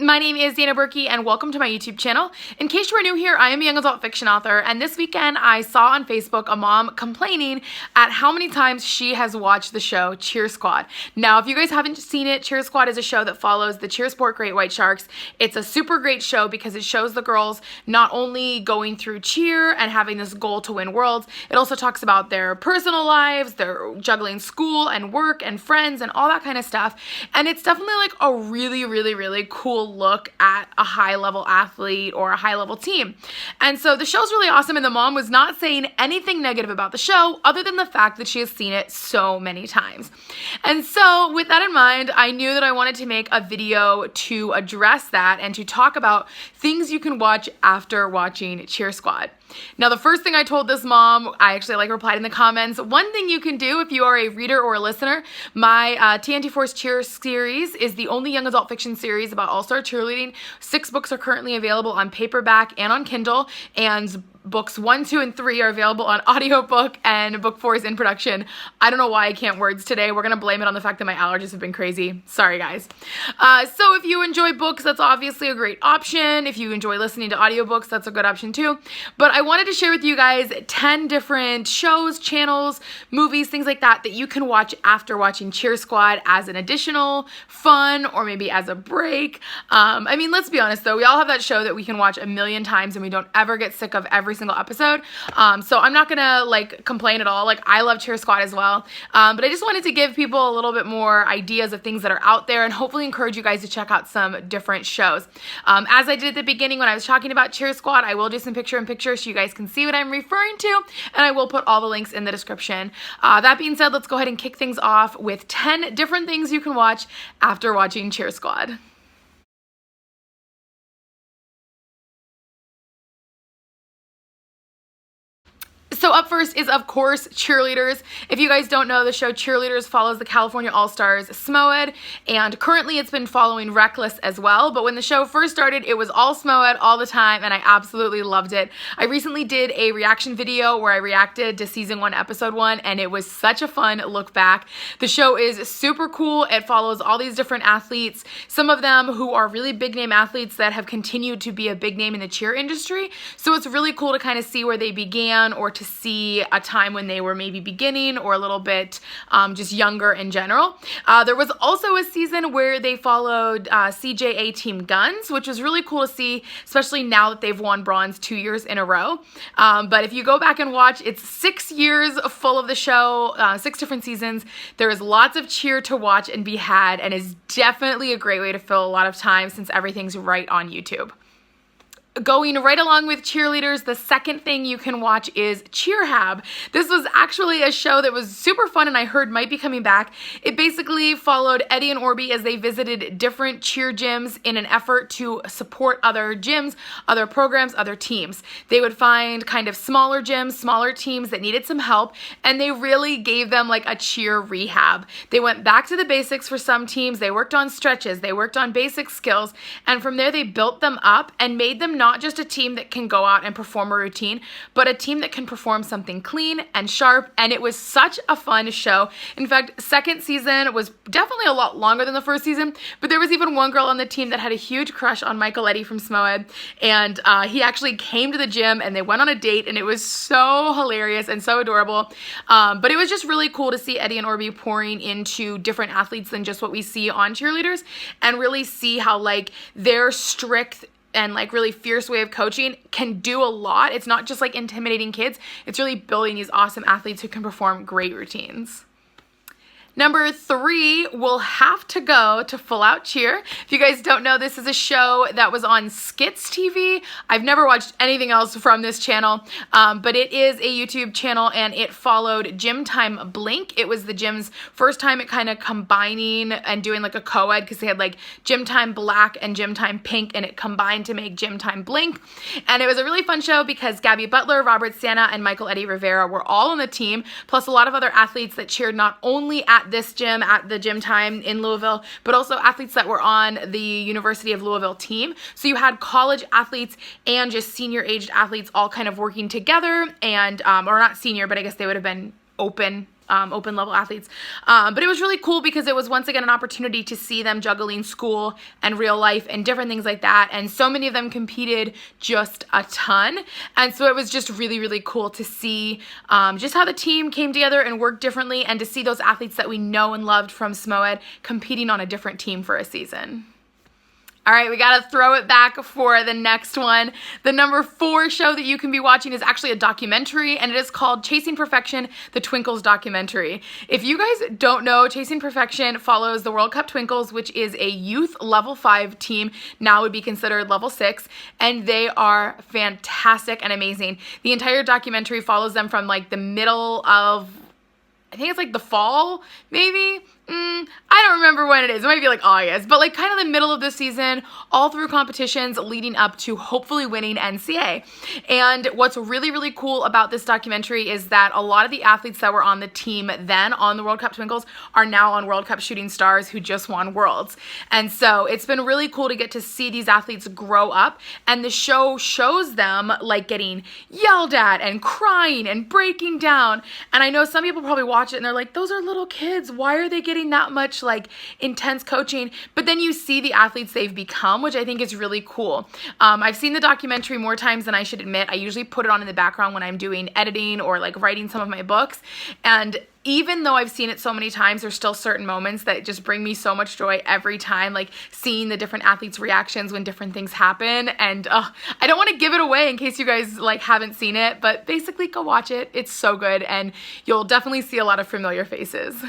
My name is Dana Berkey and welcome to my YouTube channel. In case you are new here, I am a young adult fiction author, and this weekend I saw on Facebook a mom complaining at how many times she has watched the show Cheer Squad. Now, if you guys haven't seen it, Cheer Squad is a show that follows the cheer sport Great White Sharks. It's a super great show because it shows the girls not only going through cheer and having this goal to win worlds, it also talks about their personal lives, their juggling school and work and friends and all that kind of stuff. And it's definitely like a really cool look at a high-level athlete or a high-level team. And so the show's really awesome, and the mom was not saying anything negative about the show other than the fact that she has seen it so many times. And so with that in mind, I knew that I wanted to make a video to address that and to talk about things you can watch after watching Cheer Squad. Now, the first thing I told this mom, I actually replied in the comments, one thing you can do if you are a reader or a listener, my TNT Force Cheer series is the only young adult fiction series about all-star cheerleading. 6 books are currently available on paperback and on Kindle, and books 1, 2, and 3 are available on audiobook, and book 4 is in production. I don't know why I can't words today. We're going to blame it on the fact that my allergies have been crazy. Sorry, guys. So if you enjoy books, that's obviously a great option. If you enjoy listening to audiobooks, that's a good option too. But I wanted to share with you guys 10 different shows, channels, movies, things like that that you can watch after watching Cheer Squad as an additional fun or maybe as a break. I mean, let's be honest though. We all have that show that we can watch a million times and we don't ever get sick of every single episode. So I'm not gonna complain at all. I love Cheer Squad as well. But I just wanted to give people a little bit more ideas of things that are out there and hopefully encourage you guys to check out some different shows. As I did at the beginning when I was talking about Cheer Squad, I will do some picture-in-picture so you guys can see what I'm referring to, and I will put all the links in the description. That being said, let's go ahead and kick things off with 10 different things you can watch after watching Cheer Squad. So up first is, of course, Cheerleaders. If you guys don't know, the show Cheerleaders follows the California All-Stars SMOED, and currently it's been following Reckless as well, but when the show first started, it was all SMOED all the time, and I absolutely loved it. I recently did a reaction video where I reacted to Season 1, Episode 1, and it was such a fun look back. The show is super cool. It follows all these different athletes, some of them who are really big-name athletes that have continued to be a big name in the cheer industry, so it's really cool to kind of see where they began or to see a time when they were maybe beginning or a little bit just younger in general. There was also a season where they followed CJA Team Guns, which was really cool to see, especially now that they've won bronze 2 years in a row. But if you go back and watch, it's 6 years full of the show, 6 different seasons. There is lots of cheer to watch and be had, and is definitely a great way to fill a lot of time since everything's right on YouTube. Going right along with Cheerleaders, the second thing you can watch is Cheerhab. This was actually a show that was super fun and I heard might be coming back. It basically followed Eddie and Orby as they visited different cheer gyms in an effort to support other gyms, other programs, other teams. They would find kind of smaller gyms, smaller teams that needed some help, and they really gave them like a cheer rehab. They went back to the basics for some teams. They worked on stretches, they worked on basic skills, and from there they built them up and made them not just a team that can go out and perform a routine, but a team that can perform something clean and sharp, and it was such a fun show. In fact, second season was definitely a lot longer than the first season, but there was even one girl on the team that had a huge crush on Michael Eddy from SMOED, and he actually came to the gym and they went on a date, and it was so hilarious and so adorable. But it was just really cool to see Eddie and Orby pouring into different athletes than just what we see on Cheerleaders, and really see how their strict and really fierce way of coaching can do a lot. It's not just intimidating kids, it's really building these awesome athletes who can perform great routines. Number 3 will have to go to Full Out Cheer. If you guys don't know, this is a show that was on Skits TV. I've never watched anything else from this channel, but it is a YouTube channel and it followed Gym Time Blink. It was the gym's first time at kind of combining and doing a co-ed, because they had Gym Time Black and Gym Time Pink, and it combined to make Gym Time Blink. And it was a really fun show because Gabby Butler, Robert Santa, and Michael Eddy Rivera were all on the team, plus a lot of other athletes that cheered not only at this gym, at the Gym Time in Louisville, but also athletes that were on the University of Louisville team. So you had college athletes and just senior aged athletes all kind of working together, and or not senior, but I guess they would have been open open level athletes. But it was really cool because it was once again an opportunity to see them juggling school and real life and different things like that. And so many of them competed just a ton. And so it was just really, really cool to see just how the team came together and worked differently, and to see those athletes that we know and loved from SMOED competing on a different team for a season. All right, we got to throw it back for the next one. The number 4 show that you can be watching is actually a documentary, and it is called Chasing Perfection, the Twinkles documentary. If you guys don't know, Chasing Perfection follows the World Cup Twinkles, which is a youth level 5 team, now would be considered level 6, and they are fantastic and amazing. The entire documentary follows them from like the middle of, I think it's like the fall, maybe? I don't remember when it is. It might be like August, but like kind of the middle of the season, all through competitions leading up to hopefully winning NCA. And what's really, really cool about this documentary is that a lot of the athletes that were on the team then on the World Cup Twinkles are now on World Cup Shooting Stars, who just won Worlds. And so it's been really cool to get to see these athletes grow up, and the show shows them like getting yelled at and crying and breaking down. And I know some people probably watch it and they're like, those are little kids. Why are they getting that much like intense coaching? But then you see the athletes they've become, which I think is really cool. I've seen the documentary more times than I should admit. I usually put it on in the background when I'm doing editing or like writing some of my books. And even though I've seen it so many times, there's still certain moments that just bring me so much joy every time, like seeing the different athletes' reactions when different things happen. And I don't want to give it away in case you guys like haven't seen it, but basically go watch it. It's so good, and you'll definitely see a lot of familiar faces.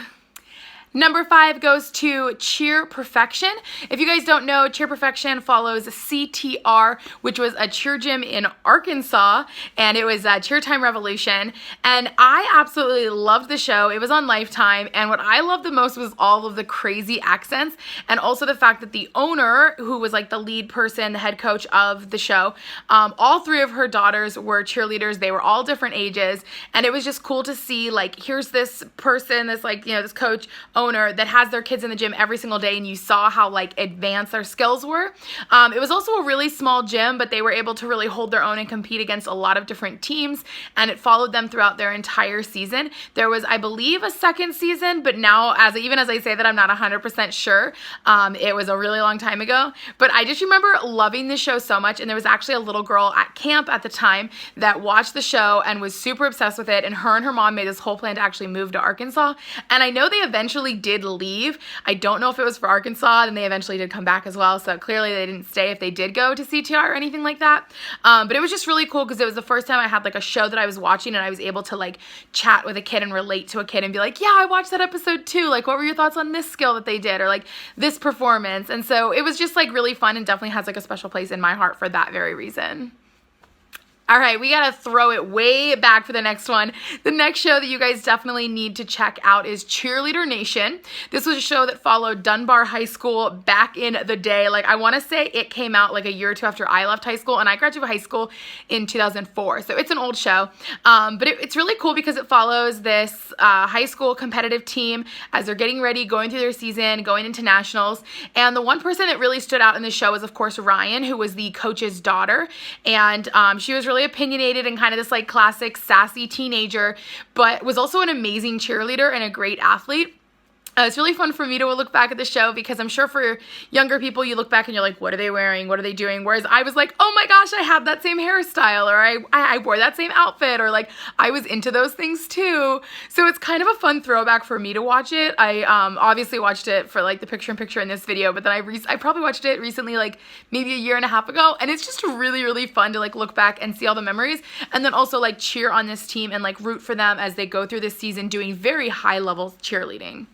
Number 5 goes to Cheer Perfection. If you guys don't know, Cheer Perfection follows CTR, which was a cheer gym in Arkansas, and it was Cheer Time Revolution. And I absolutely loved the show. It was on Lifetime, and what I loved the most was all of the crazy accents, and also the fact that the owner, who was like the lead person, the head coach of the show, all 3 of her daughters were cheerleaders. They were all different ages, and it was just cool to see, like, here's this person, this like, you know, this coach, owner that has their kids in the gym every single day, and you saw how like advanced their skills were. It was also a really small gym, but they were able to really hold their own and compete against a lot of different teams, and it followed them throughout their entire season. There was, I believe, a second season, but now even as I say that, I'm not 100% sure. It was a really long time ago, but I just remember loving the show so much. And there was actually a little girl at camp at the time that watched the show and was super obsessed with it, and her mom made this whole plan to actually move to Arkansas. And I know they eventually did leave. I don't know if it was for Arkansas, and they eventually did come back as well, so clearly they didn't stay if they did go to CTR or anything like that. But it was just really cool because it was the first time I had like a show that I was watching, and I was able to like chat with a kid and relate to a kid and be like, yeah, I watched that episode too. Like, what were your thoughts on this skill that they did, or like this performance? And so it was just like really fun, and definitely has like a special place in my heart for that very reason. All right, we gotta throw it way back for the next one. The next show that you guys definitely need to check out is Cheerleader Nation. This was a show that followed Dunbar High School back in the day. Like, I wanna say it came out like a year or two after I left high school, and I graduated high school in 2004. So it's an old show, but it's really cool because it follows this high school competitive team as they're getting ready, going through their season, going into nationals. And the one person that really stood out in the show was, of course, Ryan, who was the coach's daughter. And she was really opinionated and kind of this like classic sassy teenager, but was also an amazing cheerleader and a great athlete. It's really fun for me to look back at the show because I'm sure for younger people, you look back and you're like, what are they wearing? What are they doing? Whereas I was like, oh my gosh, I had that same hairstyle, or I wore that same outfit, or like I was into those things too. So it's kind of a fun throwback for me to watch it. I obviously watched it for like the picture-in-picture in this video, but then I probably watched it recently, like maybe a year and a half ago. And it's just really, really fun to like look back and see all the memories, and then also like cheer on this team and like root for them as they go through this season doing very high level cheerleading.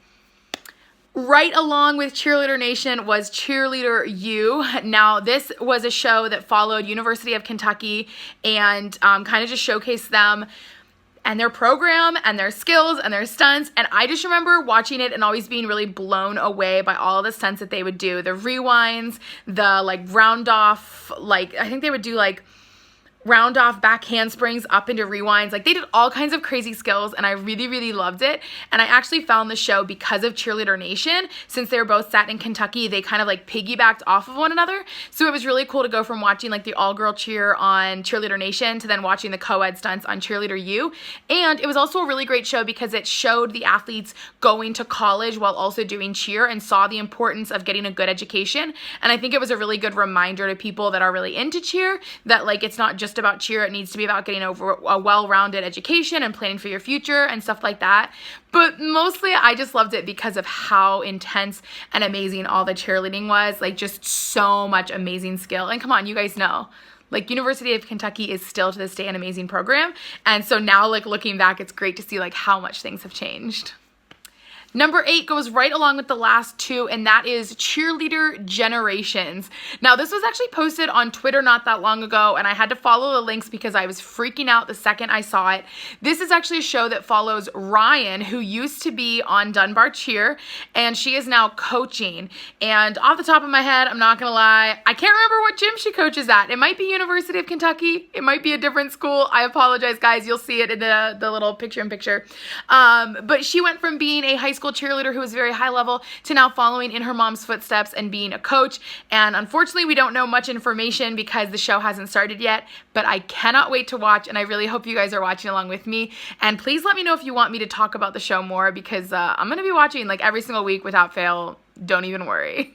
Right along with Cheerleader Nation was Cheerleader U. Now, this was a show that followed University of Kentucky and kind of just showcased them and their program and their skills and their stunts. And I just remember watching it and always being really blown away by all the stunts that they would do. The rewinds, the like round off, like I think they would do like round off back handsprings up into rewinds. Like they did all kinds of crazy skills and I really, really loved it. And I actually found the show because of Cheerleader Nation. Since they were both set in Kentucky, they kind of like piggybacked off of one another. So it was really cool to go from watching like the all-girl cheer on Cheerleader Nation to then watching the co-ed stunts on Cheerleader U. And it was also a really great show because it showed the athletes going to college while also doing cheer and saw the importance of getting a good education. And I think it was a really good reminder to people that are really into cheer that like it's not just about cheer, it needs to be about getting over a well-rounded education and planning for your future and stuff like that. But mostly I just loved it because of how intense and amazing all the cheerleading was. Like just so much amazing skill. And come on, you guys know, like University of Kentucky is still to this day an amazing program. And so now like looking back, it's great to see like how much things have changed. Number 8 goes right along with the last two, and that is Cheerleader Generations. Now, this was actually posted on Twitter not that long ago, and I had to follow the links because I was freaking out the second I saw it. This is actually a show that follows Ryan, who used to be on Dunbar Cheer, and she is now coaching. And off the top of my head, I'm not gonna lie, I can't remember what gym she coaches at. It might be University of Kentucky. It might be a different school. I apologize, guys. You'll see it in the little picture-in-picture. But she went from being a high school cheerleader who was very high level to now following in her mom's footsteps and being a coach. And unfortunately, we don't know much information because the show hasn't started yet, but I cannot wait to watch, and I really hope you guys are watching along with me. And please let me know if you want me to talk about the show more because I'm going to be watching like every single week without fail. Don't even worry.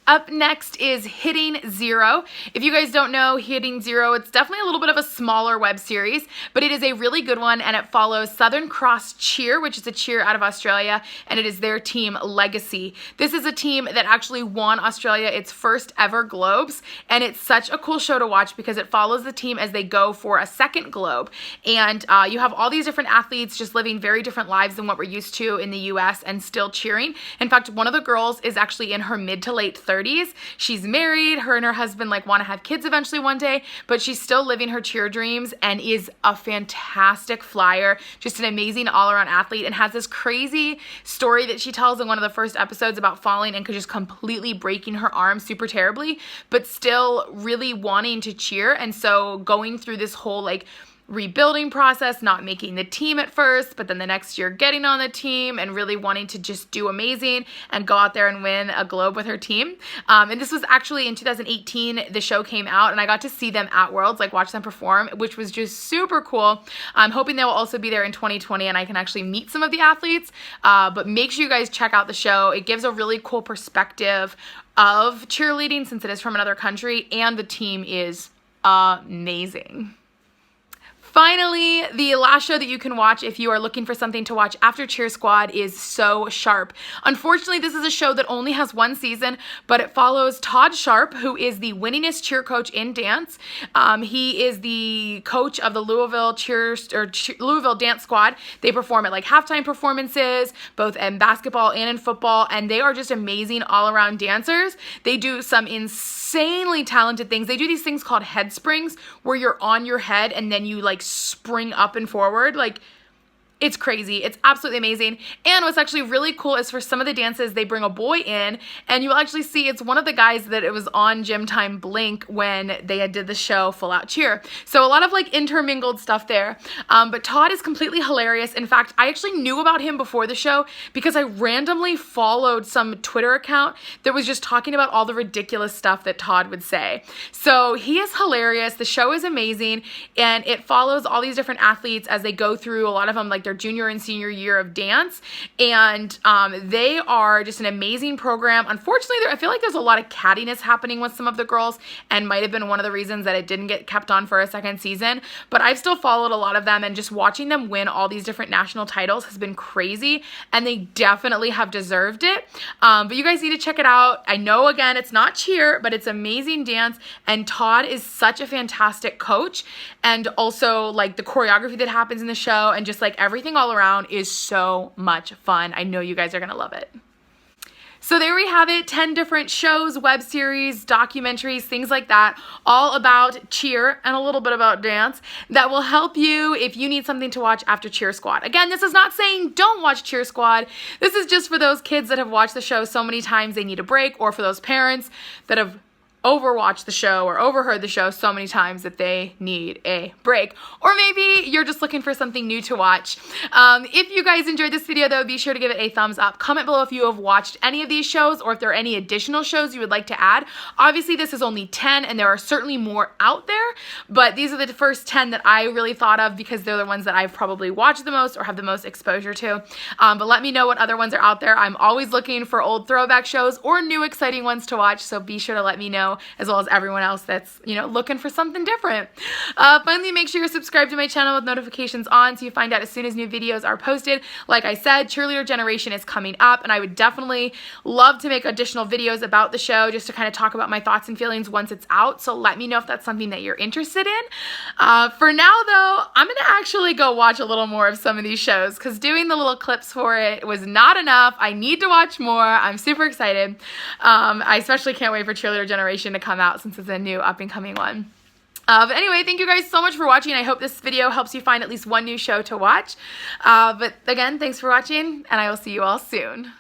Up next is Hitting Zero. If you guys don't know Hitting Zero, it's definitely a little bit of a smaller web series, but it is a really good one, and it follows Southern Cross Cheer, which is a cheer out of Australia, and it is their team Legacy. This is a team that actually won Australia its first ever Globes, and it's such a cool show to watch because it follows the team as they go for a second Globe. And you have all these different athletes just living very different lives than what we're used to in the US and still cheering. In fact, one of the girls is actually in her mid to late 30s. She's married, her and her husband like want to have kids eventually one day, but she's still living her cheer dreams and is a fantastic flyer, just an amazing all-around athlete, and has this crazy story that she tells in one of the first episodes about falling and just completely breaking her arm super terribly, but still really wanting to cheer. And so going through this whole like rebuilding process, not making the team at first, but then the next year getting on the team and really wanting to just do amazing and go out there and win a Globe with her team. And this was actually in 2018, the show came out, and I got to see them at Worlds, like watch them perform, which was just super cool. I'm hoping they will also be there in 2020 and I can actually meet some of the athletes, but make sure you guys check out the show. It gives a really cool perspective of cheerleading since it is from another country, and the team is amazing. Finally, the last show that you can watch if you are looking for something to watch after Cheer Squad is So Sharp. Unfortunately, this is a show that only has one season, but it follows Todd Sharp, who is the winningest cheer coach in dance. He is the coach of the Louisville Louisville Dance Squad. They perform at like halftime performances, both in basketball and in football, and they are just amazing all-around dancers. They do some insanely talented things. They do these things called head springs, where you're on your head and then you like spring up and forward. Like, it's crazy. It's absolutely amazing. And what's actually really cool is for some of the dances, they bring a boy in, and you'll actually see it's one of the guys that it was on Gym Time Blink when they had did the show Full Out Cheer. So a lot of like intermingled stuff there. But Todd is completely hilarious. In fact, I actually knew about him before the show because I randomly followed some Twitter account that was just talking about all the ridiculous stuff that Todd would say. So he is hilarious. The show is amazing, and it follows all these different athletes as they go through, a lot of them like their junior and senior year of dance, and they are just an amazing program. Unfortunately, I feel like there's a lot of cattiness happening with some of the girls, and might have been one of the reasons that it didn't get kept on for a second season, but I've still followed a lot of them, and just watching them win all these different national titles has been crazy, and they definitely have deserved it. But you guys need to check it out. I know, again, it's not cheer, but it's amazing dance, and Todd is such a fantastic coach, and also like the choreography that happens in the show and just like everything all around is so much fun. I know you guys are gonna love it. So there we have it, 10 different shows, web series, documentaries, things like that, all about cheer and a little bit about dance that will help you if you need something to watch after Cheer Squad. Again, this is not saying don't watch Cheer Squad. This is just for those kids that have watched the show so many times they need a break, or for those parents that have overwatched the show or overheard the show so many times that they need a break. Or maybe you're just looking for something new to watch. If you guys enjoyed this video though, be sure to give it a thumbs up. Comment below if you have watched any of these shows or if there are any additional shows you would like to add. Obviously this is only 10 and there are certainly more out there, but these are the first 10 that I really thought of because they're the ones that I've probably watched the most or have the most exposure to. But let me know what other ones are out there. I'm always looking for old throwback shows or new exciting ones to watch, so be sure to let me know, as well as everyone else that's, looking for something different. Finally, make sure you're subscribed to my channel with notifications on so you find out as soon as new videos are posted. Like I said, Cheerleader Generation is coming up, and I would definitely love to make additional videos about the show just to kind of talk about my thoughts and feelings once it's out, so let me know if that's something that you're interested in. For now, though, I'm going to actually go watch a little more of some of these shows because doing the little clips for it was not enough. I need to watch more. I'm super excited. I especially can't wait for Cheerleader Generation to come out since it's a new up-and-coming one. But anyway, thank you guys so much for watching. I hope this video helps you find at least one new show to watch. But again, thanks for watching, and I will see you all soon.